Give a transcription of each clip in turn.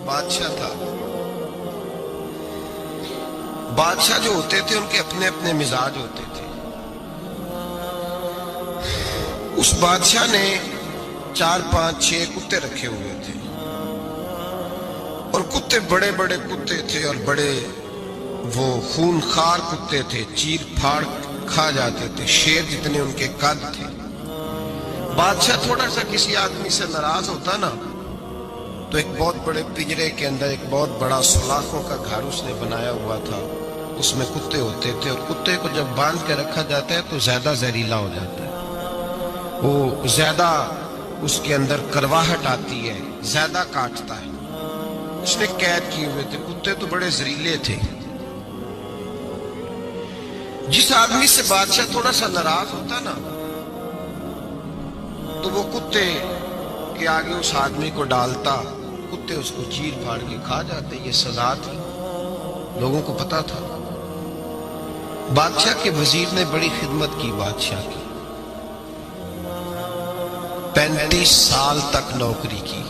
بادشاہ تھا. بادشاہ جو ہوتے تھے ان کے اپنے اپنے مزاج ہوتے تھے. اس بادشاہ نے 4 5 6 کتے رکھے ہوئے تھے، اور کتے بڑے بڑے کتے تھے، اور بڑے وہ خون خار کتے تھے، چیر پھاڑ کھا جاتے تھے، شیر جتنے ان کے قد تھے. بادشاہ تھوڑا سا کسی آدمی سے ناراض ہوتا نا تو ایک بہت بڑے پنجرے کے اندر ایک بہت بڑا سلاخوں کا گھر اس نے بنایا ہوا تھا. اس میں کتے ہوتے تھے، اور کتے کو جب باندھ کے رکھا جاتا ہے تو زیادہ زہریلا ہو جاتا ہے، وہ زیادہ اس کے اندر کرواہٹ آتی ہے، زیادہ کاٹتا ہے. اس نے قید کیے ہوئے تھے. کتے تو بڑے زہریلے تھے. جس آدمی سے بادشاہ تھوڑا سا ناراض ہوتا نا تو وہ کتے کے آگے اس آدمی کو ڈالتا، کتے اس کو چیر پھاڑ کے کھا جاتے. یہ سزا تھی، لوگوں کو پتا تھا. بادشاہ کے وزیر نے بڑی خدمت کی بادشاہ کی، 35 سال تک نوکری کی.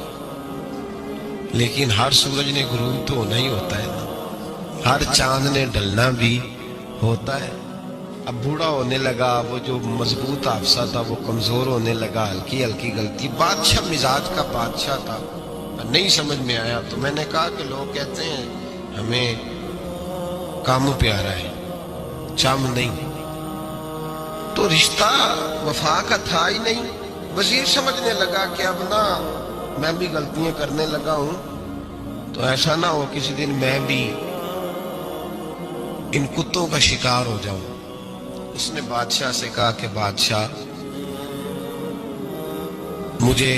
لیکن ہر سورج نے غروب تو ہونا ہی ہوتا ہے نا، ہر چاند نے ڈھلنا بھی ہوتا ہے. اب بوڑھا ہونے لگا، وہ جو مضبوط حافظہ تھا وہ کمزور ہونے لگا، ہلکی ہلکی غلطی. بادشاہ مزاج کا بادشاہ تھا، نہیں سمجھ میں آیا تو میں نے کہا کہ لوگ کہتے ہیں ہمیں کام پیارا ہے، چم نہیں. تو رشتہ وفا کا تھا ہی نہیں. وزیر سمجھنے لگا کہ اب نہ میں بھی غلطیاں کرنے لگا ہوں تو ایسا نہ ہو کسی دن میں بھی ان کتوں کا شکار ہو جاؤں. اس نے بادشاہ سے کہا کہ بادشاہ مجھے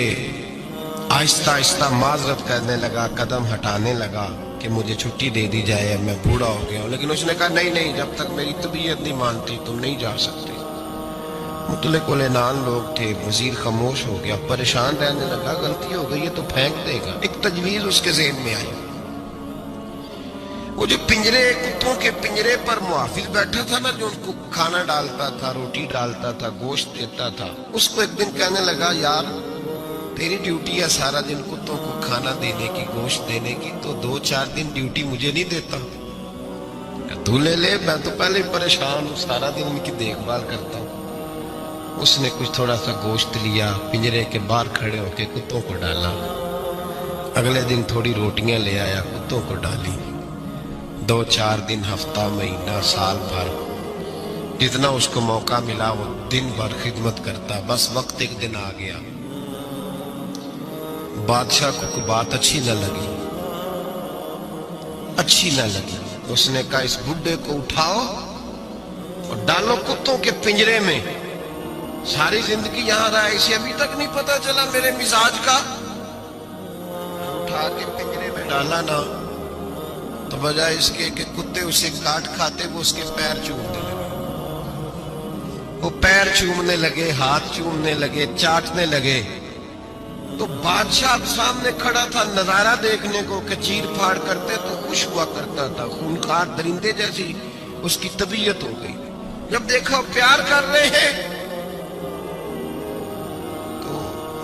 آہستہ آہستہ معذرت کرنے لگا، قدم ہٹانے لگا کہ مجھے چھٹی دے دی جائے، میں بوڑھا ہو گیا ہوں. لیکن اس نے کہا نہیں، جب تک میری طبیعت نہیں مانتی تم نہیں جا سکتے. مطلق العنان لوگ تھے. وزیر خاموش ہو گیا، پریشان رہنے لگا. غلطی ہو گئی ہے تو پھینک دے گا. ایک تجویز اس کے ذہن میں آئی. وہ جو پنجرے، کتوں کے پنجرے پر محافظ بیٹھا تھا نا، جو ان کو کھانا ڈالتا تھا، روٹی ڈالتا تھا، گوشت دیتا تھا، اس کو ایک دن کہنے لگا یار تیری ڈیوٹی ہے سارا دن کتوں کو کھانا دینے کی، گوشت دینے کی، تو 2 4 دن ڈیوٹی مجھے نہیں دیتا؟ تو لے لے، میں تو پہلے پریشان ہوں، سارا دن ان کی دیکھ بھال کرتا ہوں. اس نے کچھ تھوڑا سا گوشت لیا، پنجرے کے باہر کھڑے ہو کے کتوں کو ڈالا. اگلے دن تھوڑی روٹیاں لے آیا، کتوں کو ڈالی. 2 4 دن، ہفتہ، مہینہ، سال بھر، جتنا اس کو موقع ملا وہ دن بھر خدمت کرتا. بس وقت ایک دن آ گیا، بادشاہ کو کوئی بات اچھی نہ لگی. اس نے کہا اس بڈھے کو اٹھاؤ اور ڈالو کتوں کے پنجرے میں. ساری زندگی یہاں رہا، اسے ابھی تک نہیں پتا چلا میرے مزاج کا. اٹھا کے پنجرے میں ڈالا نا تو بجائے اس کے کہ کتے اسے کاٹ کھاتے، وہ اس کے پیر چومنے لگے. وہ پیر چومنے لگے، ہاتھ چومنے لگے، چاٹنے لگے. تو بادشاہ اب سامنے کھڑا تھا نظارہ دیکھنے کو کہ چیر پھاڑ کرتے تو خوش ہوا کرتا تھا. خونخوار درندے جیسی اس کی طبیعت ہو گئی. جب دیکھا پیار کر رہے ہیں تو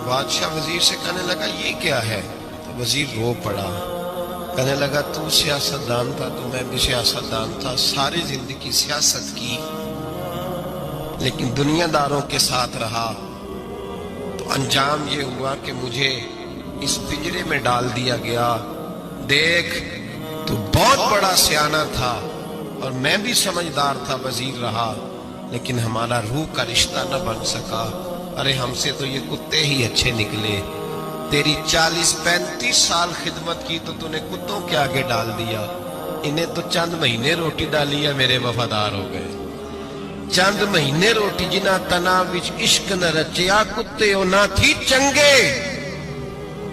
بادشاہ وزیر سے کہنے لگا یہ کیا ہے؟ تو وزیر رو پڑا، کہنے لگا تو سیاستدان تھا تو میں بھی سیاستدان تھا، ساری زندگی سیاست کی لیکن دنیا داروں کے ساتھ رہا تو انجام یہ ہوا کہ مجھے اس پنجرے میں ڈال دیا گیا. دیکھ تو بہت بڑا سیانہ تھا اور میں بھی سمجھدار تھا، وزیر رہا، لیکن ہمارا روح کا رشتہ نہ بن سکا. ارے ہم سے تو یہ کتے ہی اچھے نکلے. تیری 40 35 سال خدمت کی تو نے کتوں کے آگے ڈال دیا. انہیں تو چند مہینے روٹی ڈالی ہے، میرے وفادار ہو گئے. چند مہینے روٹی جنا تنا وچ عشق نہ رچیا، کتے او نہ تھی چنگے.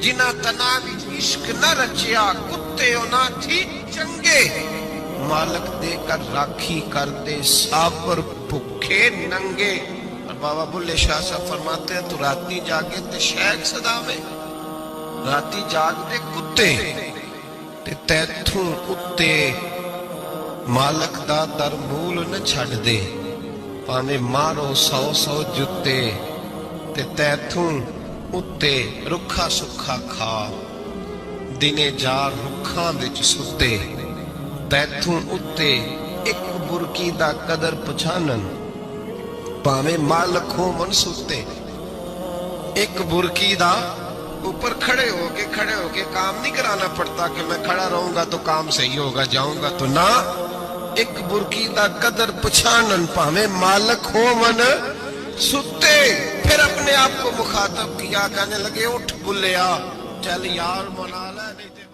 جنا تنا وچ عشق نہ رچیا، کتے او نہ تھی چنگے. مالک دے کر راکھی کر دے سابر بھکھے ننگے. اور بابا بلے شاہ صاحب فرماتے ہیں تو راتی جاگے تے شیخ صدا میں، راتی جاگ دے کتے تے تیتھوں کتے مالک دا در مول نہ چھڑ دے. پاویں مارو 100 جتے تے تیتھوں اتے رکھا سکھا کھا. ਦਿਨੇ ਜਾਰ ਰੁੱਖਾਂ ਵਿੱਚ ਸੁੱਤੇ ਤੈਥੋਂ ਉੱਤੇ ਇੱਕ ਬੁਰਕੀ ਦਾ ਕਦਰ ਪਛਾਨਨ ਭਾਵੇਂ ਮਾਲਕ ਹੋ ਮਨ ਸੁੱਤੇ ایک برکی دا اوپر کھڑے ہو کے کام نہیں کرانا پڑتا کہ میں کھڑا رہوں گا تو کام صحیح ہوگا جاؤں گا تو نہ ایک برکی دا قدر پچھانن پاویں مالک ہو من ستے پھر اپنے آپ کو مخاطب کیا کہنے لگے اٹھ بلیا چل یار منا لے نہیں